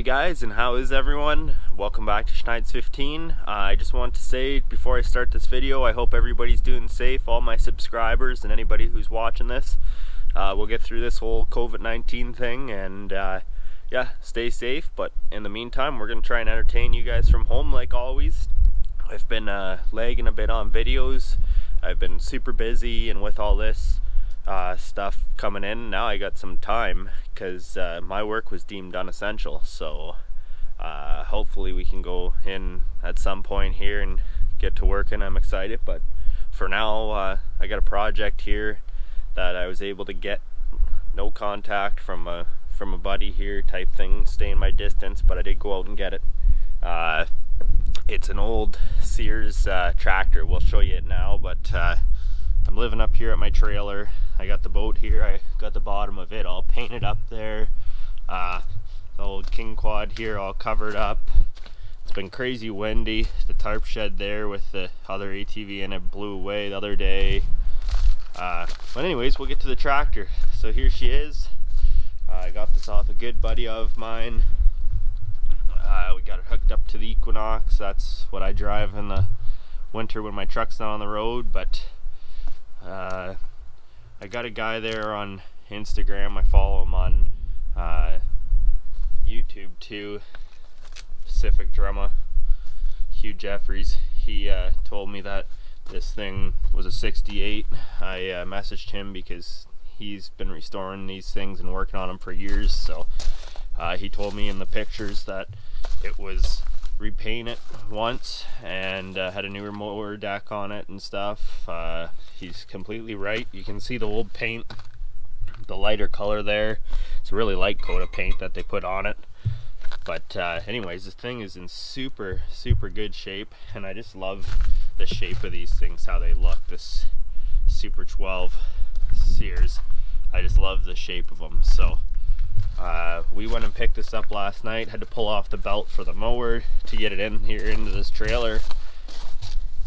Hey guys, and how is everyone? Welcome back to Schneid's 15. I just want to say before I start this video, I hope everybody's doing safe, all my subscribers and anybody who's watching this. We'll get through this whole COVID-19 thing and yeah, stay safe. But in the meantime, we're going to try and entertain you guys from home like always. I've been lagging a bit on videos. I've been super busy, and with all this stuff coming in, now I got some time because my work was deemed unessential. So hopefully we can go in at some point here and get to work, and I'm excited. But for now, I got a project here that I was able to get no contact from a buddy here type thing, staying my distance, but I did go out and get it. It's an old Sears tractor. We'll show you it now, but I'm living up here at my trailer. I got the boat here. I got the bottom of it all painted up there. The old king quad here all covered up. It's been crazy windy. The tarp shed there with the other ATV in it blew away the other day. But anyways, we'll get to the tractor. So here she is. I got this off a good buddy of mine. We got it hooked up to the Equinox. That's what I drive in the winter when my truck's not on the road. But I got a guy there on Instagram. I follow him on YouTube too. Pacific Drama, Hugh Jeffries. He told me that this thing was a 68. I messaged him because he's been restoring these things and working on them for years. So he told me in the pictures that it was repainted once and had a newer mower deck on it and stuff. He's completely right. You can see the old paint, the lighter color there. It's a really light coat of paint that they put on it. But anyways, this thing is in super good shape, and I just love the shape of these things, how they look. This Super 12 Sears, I just love the shape of them. So we went and picked this up last night. Had to pull off the belt for the mower to get it in here into this trailer.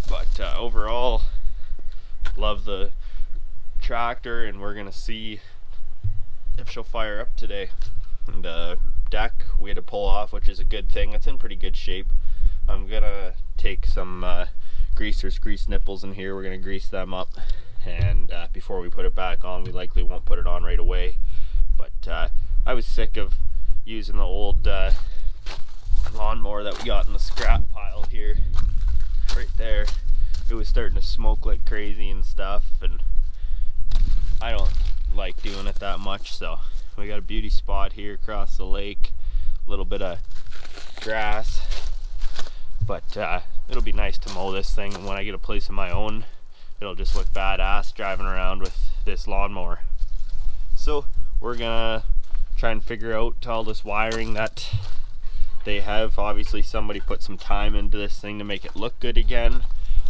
But overall, love the tractor, and we're gonna see if she'll fire up today. And deck we had to pull off, which is a good thing. It's in pretty good shape. I'm gonna take some grease nipples in here. We're gonna grease them up, and before we put it back on, we likely won't put it on right away. But I was sick of using the old lawnmower that we got in the scrap pile here, right there. It was starting to smoke like crazy and stuff, and I don't like doing it that much. So we got a beauty spot here across the lake, a little bit of grass, but it'll be nice to mow this thing, and when I get a place of my own, it'll just look badass driving around with this lawnmower. So we're gonna try and figure out all this wiring that they have. Obviously somebody put some time into this thing to make it look good again.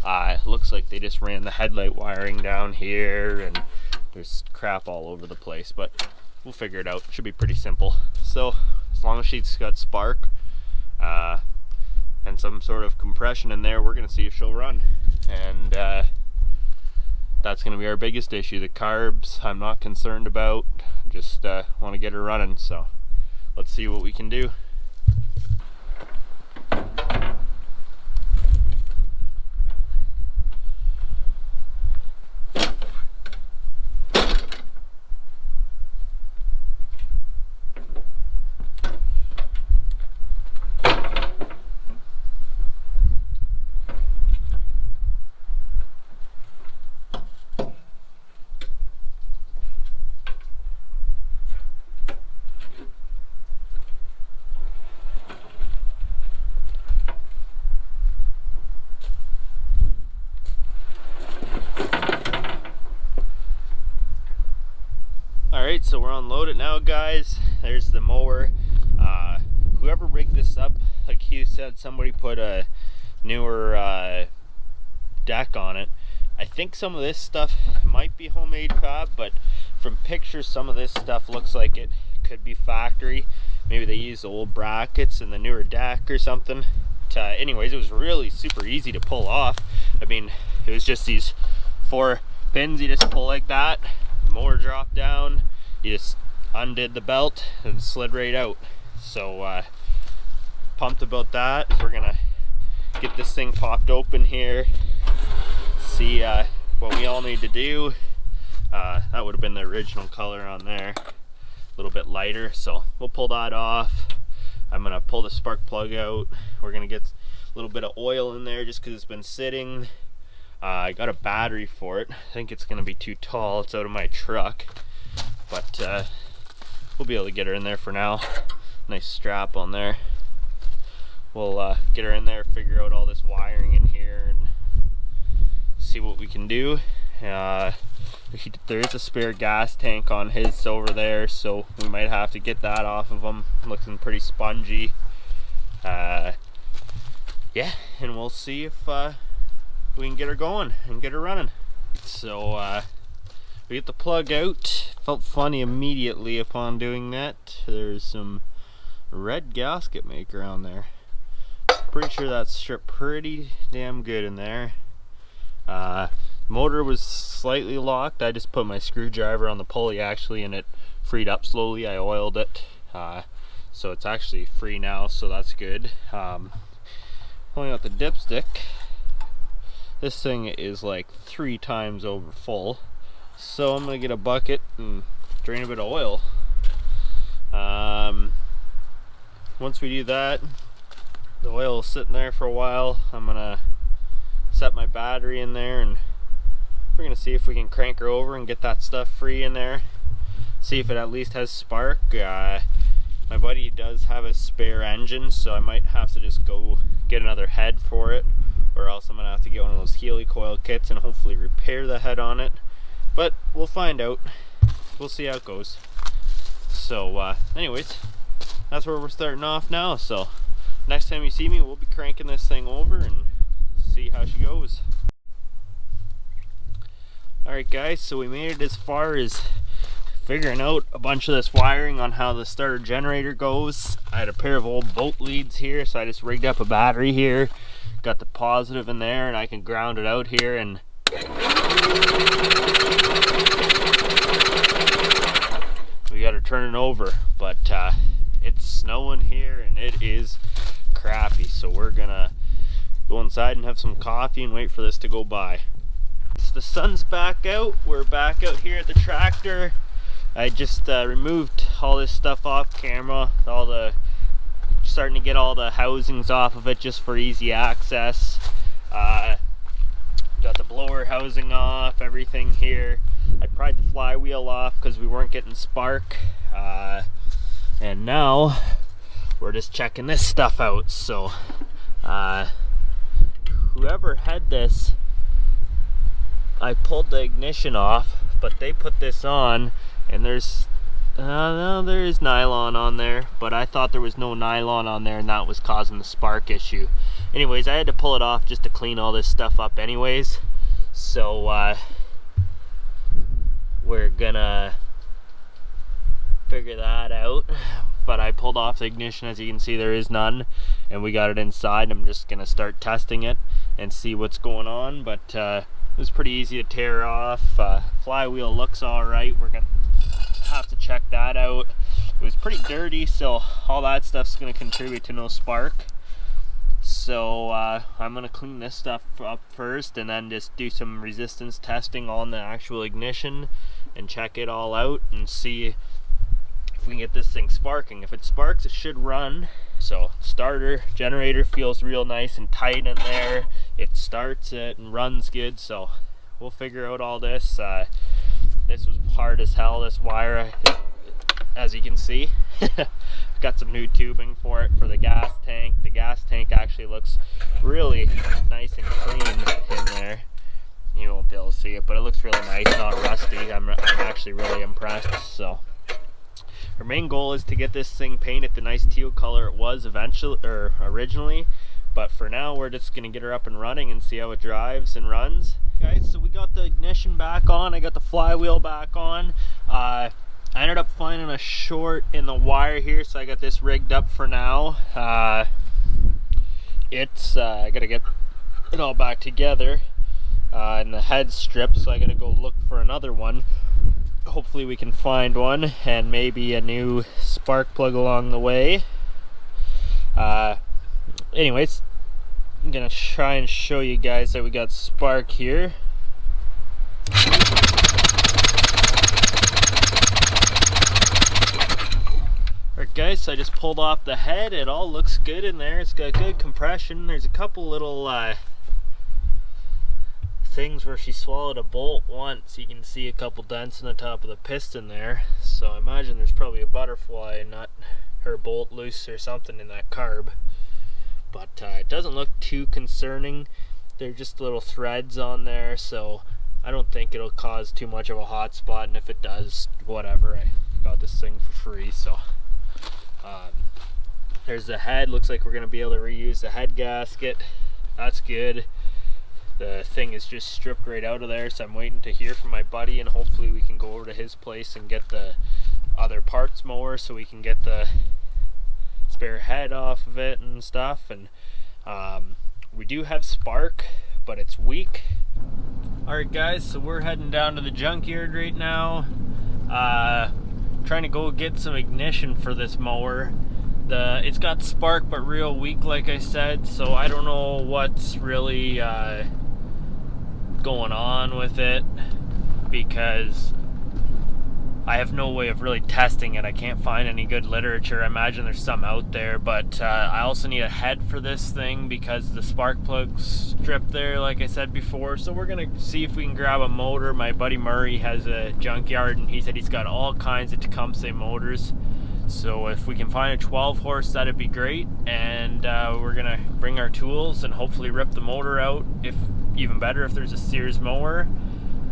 It looks like they just ran the headlight wiring down here, and there's crap all over the place, but we'll figure it out. It should be pretty simple. So as long as she's got spark and some sort of compression in there, we're gonna see if she'll run. And that's gonna be our biggest issue. The carbs I'm not concerned about, just want to get her running. So let's see what we can do. Alright, so we're unloaded now, guys. There's the mower. Whoever rigged this up, like Hugh said, somebody put a newer deck on it. I think some of this stuff might be homemade fab, but from pictures some of this stuff looks like it could be factory. Maybe they used old brackets in the newer deck or something. Anyways, it was really super easy to pull off. I mean, it was just these 4 pins you just pull like that, mower dropped down, you just undid the belt and slid right out. So pumped about that. We're gonna get this thing popped open here, see what we all need to do. That would have been the original color on there, a little bit lighter, so we'll pull that off. I'm gonna pull the spark plug out. We're gonna get a little bit of oil in there just because it's been sitting. I got a battery for it. I think it's gonna be too tall. It's out of my truck, but we'll be able to get her in there for now. Nice strap on there. We'll get her in there, figure out all this wiring in here, and see what we can do. There is a spare gas tank on his over there, so we might have to get that off of him. Looking pretty spongy. Yeah, and we'll see if we can get her going and get her running. So we get the plug out. Felt funny immediately upon doing that. There's some red gasket maker on there. Pretty sure that's stripped pretty damn good in there. Motor was slightly locked. I just put my screwdriver on the pulley actually, and it freed up slowly. I oiled it, so it's actually free now, so that's good. Pulling out the dipstick. This thing is like 3 times over full, so I'm gonna get a bucket and drain a bit of oil. Once we do that, the oil is sitting there for a while. I'm gonna set my battery in there, and we're gonna see if we can crank her over and get that stuff free in there. See if it at least has spark. My buddy does have a spare engine, so I might have to just go get another head for it, or else I'm gonna have to get one of those Healy coil kits and hopefully repair the head on it. But we'll find out. We'll see how it goes. So anyways, that's where we're starting off now. So next time you see me, we'll be cranking this thing over and see how she goes. Alright guys, so we made it as far as figuring out a bunch of this wiring on how the starter generator goes. I had a pair of old bolt leads here, so I just rigged up a battery here, got the positive in there, and I can ground it out here, and we got her turning over. But it's snowing here and it is crappy, so we're gonna go inside and have some coffee and wait for this to go by. So the sun's back out. We're back out here at the tractor. I just removed all this stuff off camera, starting to get all the housings off of it just for easy access. Got the blower housing off, everything here. I pried the flywheel off because we weren't getting spark, and now we're just checking this stuff out. So whoever had this, I pulled the ignition off, but they put this on, and there's no, there is nylon on there, but I thought there was no nylon on there, and that was causing the spark issue. Anyways, I had to pull it off just to clean all this stuff up anyways. So we're gonna figure that out. But I pulled off the ignition. As you can see, there is none, and we got it inside. I'm just gonna start testing it and see what's going on. But it was pretty easy to tear off. Flywheel looks all right. We're gonna have to check that out. It was pretty dirty, so all that stuff's gonna contribute to no spark. So I'm gonna clean this stuff up first, and then just do some resistance testing on the actual ignition and check it all out and see if we can get this thing sparking. If it sparks, it should run. So starter generator feels real nice and tight in there. It starts it and runs good, so we'll figure out all this. This was hard as hell, this wire, as you can see. Got some new tubing for it for the gas tank. The gas tank actually looks really nice and clean in there. You won't be able to see it, but it looks really nice, not rusty. I'm actually really impressed. So our main goal is to get this thing painted the nice teal color it was originally, but for now we're just gonna get her up and running and see how it drives and runs. Guys, so we got the ignition back on. I got the flywheel back on. I ended up finding a short in the wire here, so I got this rigged up for now. I gotta get it all back together, and the head's stripped, so I gotta go look for another one. Hopefully we can find one, and maybe a new spark plug along the way. anyways, I'm gonna try and show you guys that we got spark here. Alright guys, so I just pulled off the head. It all looks good in there. It's got good compression. There's a couple little things where she swallowed a bolt once. You can see a couple dents in the top of the piston there. So I imagine there's probably a butterfly nut or bolt loose or something in that carb. But it doesn't look too concerning. They're just little threads on there, so I don't think it'll cause too much of a hot spot, and if it does, whatever. I got this thing for free, so there's the head. Looks like we're going to be able to reuse the head gasket. That's good. The thing is just stripped right out of there, so I'm waiting to hear from my buddy, and hopefully we can go over to his place and get the other parts mower so we can get the spare head off of it and stuff. And we do have spark, but it's weak. Alright guys, so we're heading down to the junkyard right now, trying to go get some ignition for this mower. It's got spark but real weak, like I said, so I don't know what's really going on with it, because I have no way of really testing it. I can't find any good literature. I imagine there's some out there, but I also need a head for this thing because the spark plug's stripped there, like I said before. So we're gonna see if we can grab a motor. My buddy Murray has a junkyard, and he said he's got all kinds of Tecumseh motors. So if we can find a 12 horse, that'd be great. And we're gonna bring our tools and hopefully rip the motor out. If even better, if there's a Sears mower,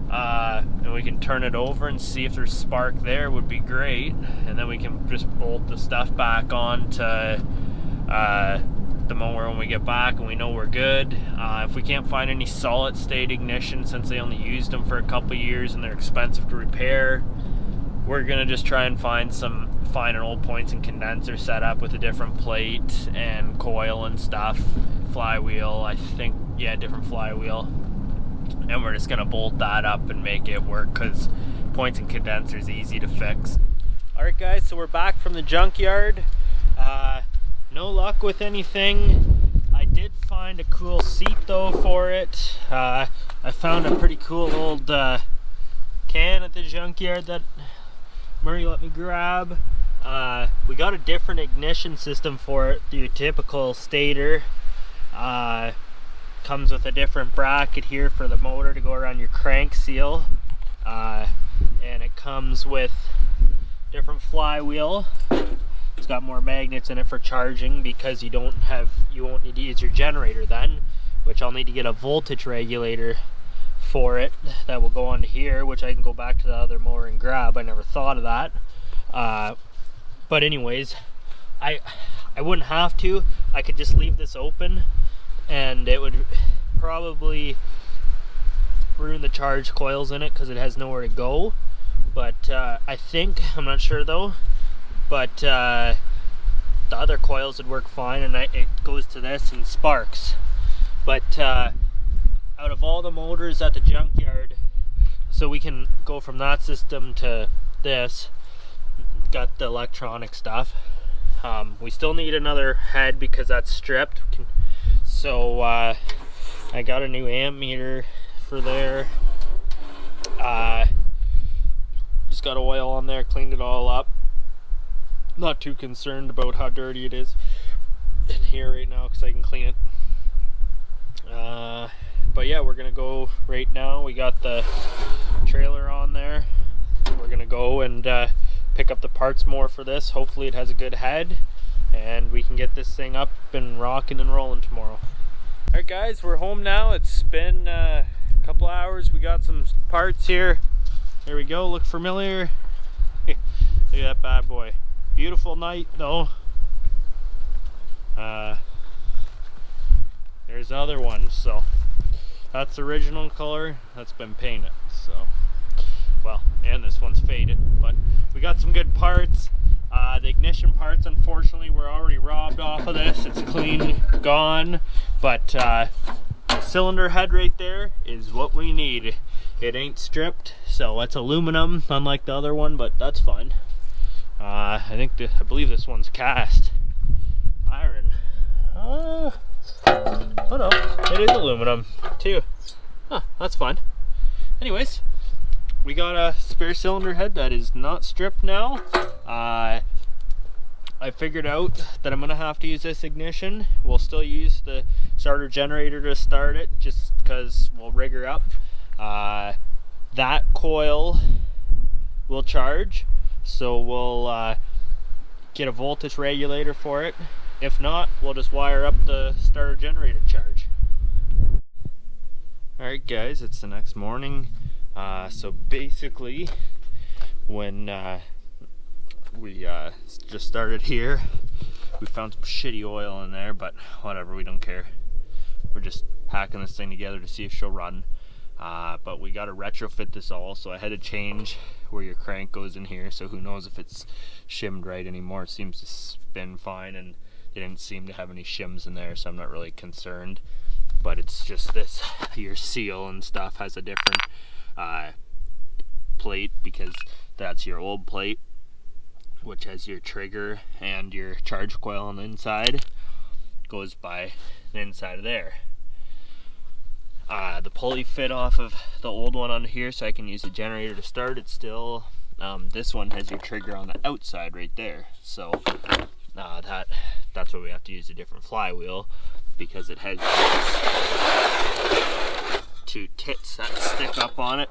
and we can turn it over and see if there's spark there, would be great. And then we can just bolt the stuff back on to the mower when we get back and we know we're good. If we can't find any solid state ignition, since they only used them for a couple years and they're expensive to repair, we're gonna just try and find an old points and condenser setup with a different plate and coil and stuff, flywheel, I think, yeah, different flywheel, and we're just gonna bolt that up and make it work, because points and condenser is easy to fix. Alright guys, so we're back from the junkyard. No luck with anything. I did find a cool seat though for it. I found a pretty cool old can at the junkyard that Murray let me grab. We got a different ignition system for it, your typical stator. Comes with a different bracket here for the motor to go around your crank seal, and it comes with different flywheel. It's got more magnets in it for charging, because you won't need to use your generator then, which I'll need to get a voltage regulator for it that will go onto here, which I can go back to the other mower and grab. I never thought of that. But anyways, I wouldn't have to. I could just leave this open and it would probably ruin the charge coils in it because it has nowhere to go. But I think, I'm not sure though, but the other coils would work fine, and it goes to this and sparks. But out of all the motors at the junkyard, so we can go from that system to this, got the electronic stuff. We still need another head because that's stripped. So I got a new amp meter for there. Just got oil on there, cleaned it all up. Not too concerned about how dirty it is in here right now because I can clean it. But yeah, we're gonna go right now. We got the trailer on there. We're gonna go and pick up the parts more for this. Hopefully it has a good head and we can get this thing up and rocking and rolling tomorrow. Alright guys, we're home now. It's been a couple hours. We got some parts here. There we go, look familiar. Look at that bad boy. Beautiful night though. There's the other one. So that's the original color. That's been painted. So, well, and this one's faded. But we got some good parts. The ignition parts, unfortunately, were already robbed off of this. It's clean, gone. But cylinder head right there is what we need. It ain't stripped, so it's aluminum, unlike the other one, but that's fine. I believe this one's cast iron. Oh no, it is aluminum too. Huh, that's fun. Anyways, we got a spare cylinder head that is not stripped now. I figured out that I'm gonna have to use this ignition. We'll still use the starter generator to start it, just because we'll rig her up. That coil will charge, so we'll get a voltage regulator for it. If not, we'll just wire up the starter generator charge. Alright guys, it's the next morning. So basically, when we just started here, we found some shitty oil in there, but whatever, we don't care. We're just hacking this thing together to see if she'll run. But we got to retrofit this all, so I had to change where your crank goes in here, so who knows if it's shimmed right anymore. It seems to spin fine, and they didn't seem to have any shims in there, so I'm not really concerned. But it's just this, your seal and stuff has a different plate, because that's your old plate, which has your trigger and your charge coil on the inside, goes by the inside of there. The pulley fit off of the old one on here, so I can use the generator to start it still. This one has your trigger on the outside right there, so that's why we have to use a different flywheel, because it has two tits that stick up on it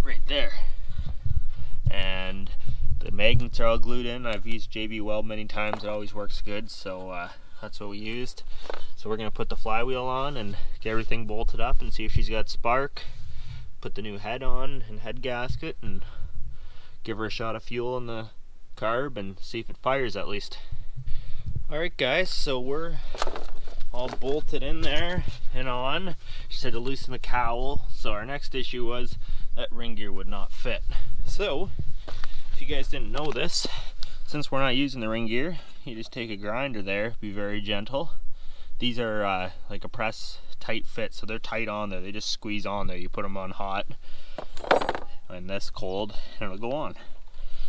right there, and the magnets are all glued in. I've used JB Weld many times, it always works good, so that's what we used. So we're going to put the flywheel on and get everything bolted up and see if she's got spark, put the new head on and head gasket, and give her a shot of fuel in the carb and see if it fires at least. Alright guys, so we're all bolted in there and on. She said to loosen the cowl, so our next issue was that ring gear would not fit. So if you guys didn't know this, since we're not using the ring gear, you just take a grinder there, be very gentle. These are like a press tight fit, so they're tight on there, they just squeeze on there. You put them on hot and this cold and it'll go on.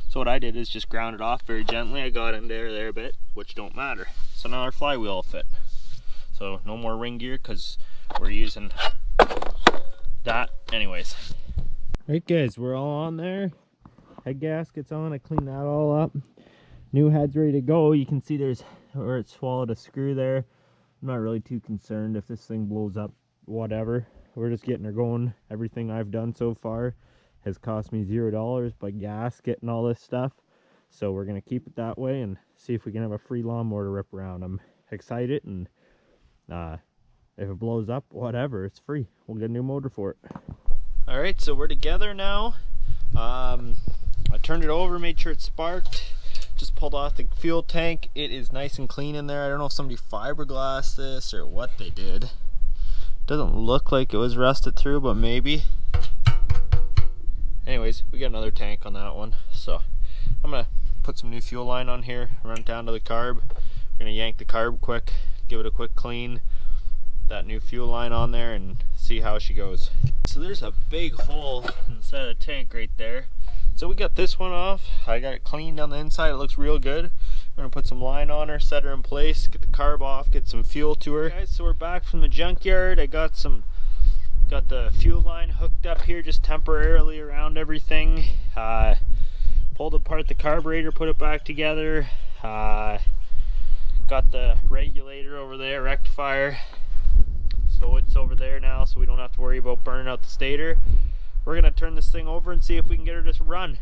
So what I did is just ground it off very gently. I got in there a bit, which don't matter. So now our flywheel will fit. So no more ring gear because we're using that anyways. Alright guys, we're all on there. Head gasket's on, I cleaned that all up. New head's ready to go. You can see there's where it swallowed a screw there. I'm not really too concerned if this thing blows up, whatever. We're just getting her going. Everything I've done so far has cost me $0 by gasket and all this stuff. So we're gonna keep it that way and see if we can have a free lawnmower to rip around. I'm excited, and if it blows up, whatever, it's free. We'll get a new motor for it. Alright, so we're together now. I turned it over, made sure it sparked. Just pulled off the fuel tank. It is nice and clean in there. I don't know if somebody fiberglassed this or what they did. Doesn't look like it was rusted through, but maybe. Anyways, we got another tank on that one. So I'm gonna put some new fuel line on here, run it down to the carb. We're gonna yank the carb quick, give it a quick clean, that new fuel line on there, and see how she goes. So there's a big hole inside the tank right there. So we got this one off. I got it cleaned on the inside. It looks real good. We're gonna put some line on her, set her in place, get the carb off, get some fuel to her. Guys, so we're back from the junkyard. I got the fuel line hooked up here just temporarily around everything. Pulled apart the carburetor, put it back together. Got the regulator over there, rectifier. So it's over there now, so we don't have to worry about burning out the stator. We're gonna turn this thing over and see if we can get her to run.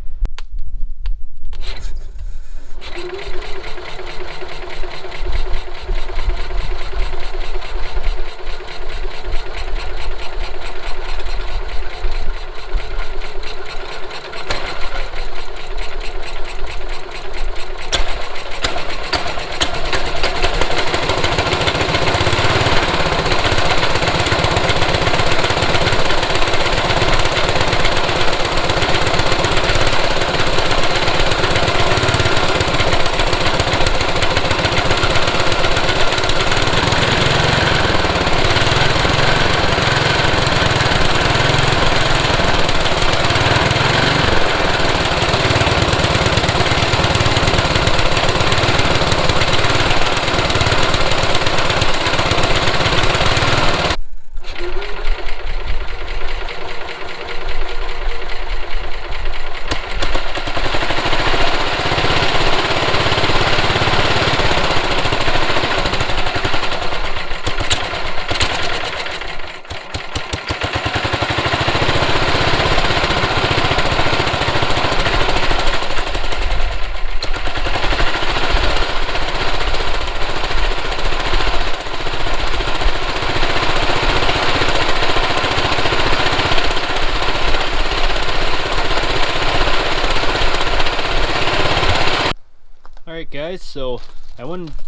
Alright guys, so I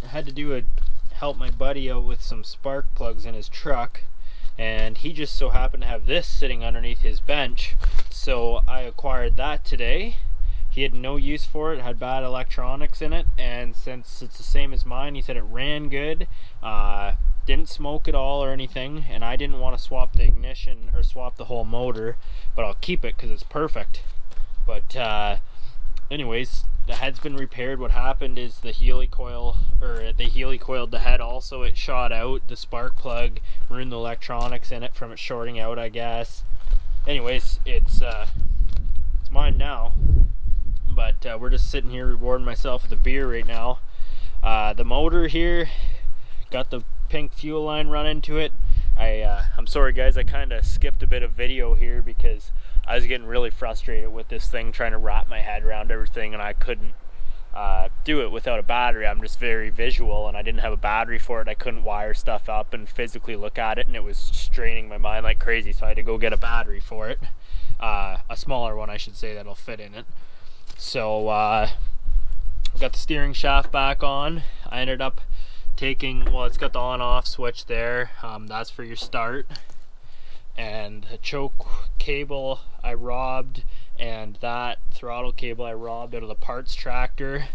had to help my buddy out with some spark plugs in his truck, and he just so happened to have this sitting underneath his bench, so I acquired that today. He had no use for it, had bad electronics in it, and since it's the same as mine, he said it ran good, didn't smoke at all or anything, and I didn't want to swap the ignition or swap the whole motor, but I'll keep it because it's perfect. But anyways, the head's been repaired. What happened is they helicoiled the head also. It shot out, the spark plug ruined the electronics in it from it shorting out, I guess. Anyways, it's mine now, but we're just sitting here rewarding myself with a beer right now. The motor here got the pink fuel line run into it. I'm sorry guys, I kind of skipped a bit of video here because I was getting really frustrated with this thing, trying to wrap my head around everything, and I couldn't do it without a battery. I'm just very visual, and I didn't have a battery for it. I couldn't wire stuff up and physically look at it, and it was straining my mind like crazy, so I had to go get a battery for it. A smaller one, I should say, that'll fit in it. So got the steering shaft back on. I ended up taking, well, it's got the on-off switch there. That's for your start. And the choke cable I robbed, and that throttle cable I robbed out of the parts tractor.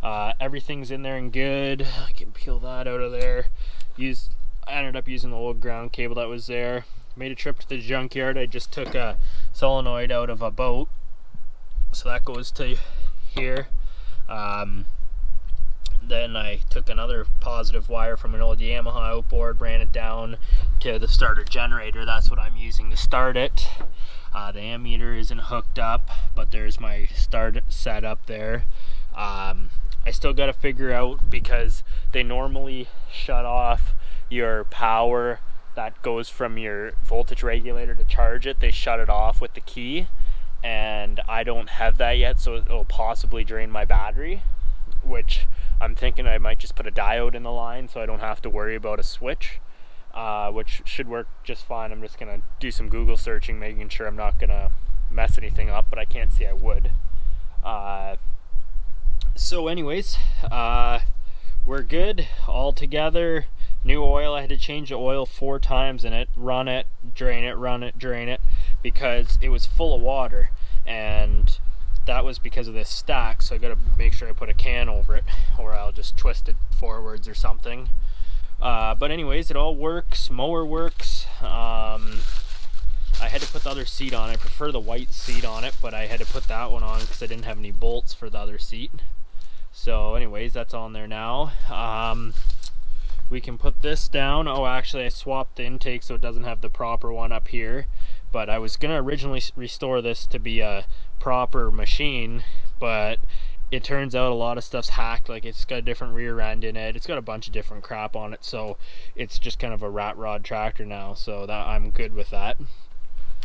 Everything's in there and good. I can peel that out of there. I ended up using the old ground cable that was there. Made a trip to the junkyard. I just took a solenoid out of a boat, so that goes to here. Then I took another positive wire from an old Yamaha outboard, ran it down to the starter generator. That's what I'm using to start it. The ammeter isn't hooked up, but there's my start set up there. I still got to figure out, because they normally shut off your power that goes from your voltage regulator to charge it. They shut it off with the key, and I don't have that yet, so it'll possibly drain my battery, which I'm thinking I might just put a diode in the line so I don't have to worry about a switch, which should work just fine. I'm just gonna do some Google searching, making sure I'm not gonna mess anything up, but I can't see I would. So anyways, we're good all together. New oil. I had to change the oil 4 times in it, run it, drain it, run it, drain it, because it was full of water, and that was because of this stack, so I gotta make sure I put a can over it, or I'll just twist it forwards or something. But anyways, it all works. Mower works. I had to put the other seat on. I prefer the white seat on it, but I had to put that one on because I didn't have any bolts for the other seat. So anyways, that's on there now. We can put this down. Oh, actually I swapped the intake so it doesn't have the proper one up here, but I was gonna originally restore this to be a proper machine, but it turns out a lot of stuff's hacked. Like, it's got a different rear end in it, it's got a bunch of different crap on it, so it's just kind of a rat rod tractor now, so that I'm good with that.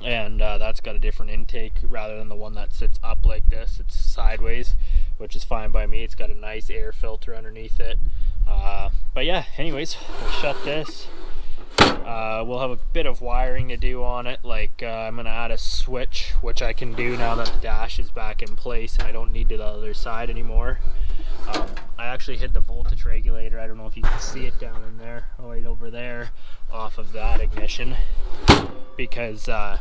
And that's got a different intake rather than the one that sits up like this. It's sideways, which is fine by me. It's got a nice air filter underneath it. But yeah, anyways, we'll shut this. We'll have a bit of wiring to do on it, like I'm going to add a switch, which I can do now that the dash is back in place and I don't need it on the other side anymore. I actually hid the voltage regulator, I don't know if you can see it down in there, right over there, off of that ignition, because the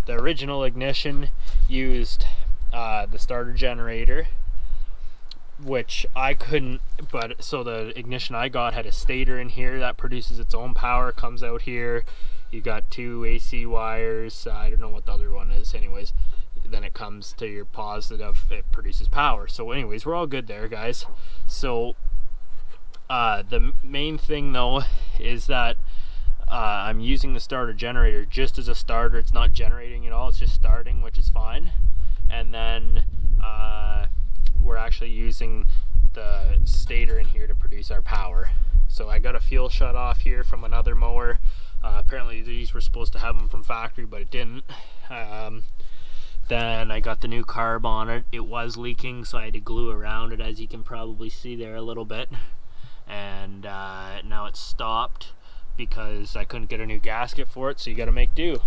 original ignition used the starter generator, which I couldn't, but so the ignition I got had a stator in here that produces its own power, comes out here. You got 2 AC wires, I don't know what the other one is, anyways. Then it comes to your positive, it produces power. So anyways, we're all good there, guys. So the main thing though is that I'm using the starter generator just as a starter. It's not generating at all, it's just starting, which is fine. And then we're actually using the stator in here to produce our power. So I got a fuel shut off here from another mower. Apparently these were supposed to have them from factory, but it didn't. Then I got the new carb on it. It was leaking, so I had to glue around it, as you can probably see there a little bit. And now it's stopped because I couldn't get a new gasket for it, so you gotta make do.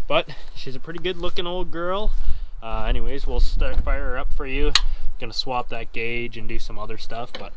But she's a pretty good looking old girl. Anyways, we'll fire her up for you. Gonna swap that gauge and do some other stuff, but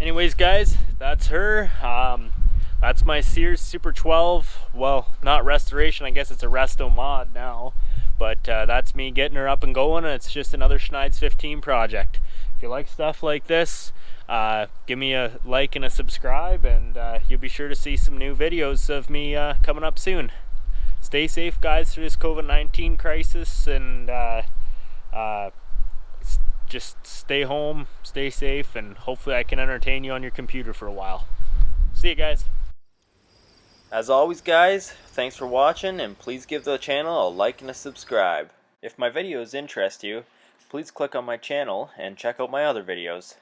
anyways guys, that's her. That's my Sears Super 12. Well, not restoration, I guess it's a resto mod now, but that's me getting her up and going, and it's just another Schneid's 15 project. If you like stuff like this, give me a like and a subscribe, and you'll be sure to see some new videos of me coming up soon. Stay safe guys through this COVID-19 crisis, and just stay home, stay safe, and hopefully I can entertain you on your computer for a while. See you guys. As always guys, thanks for watching, and please give the channel a like and a subscribe. If my videos interest you, please click on my channel and check out my other videos.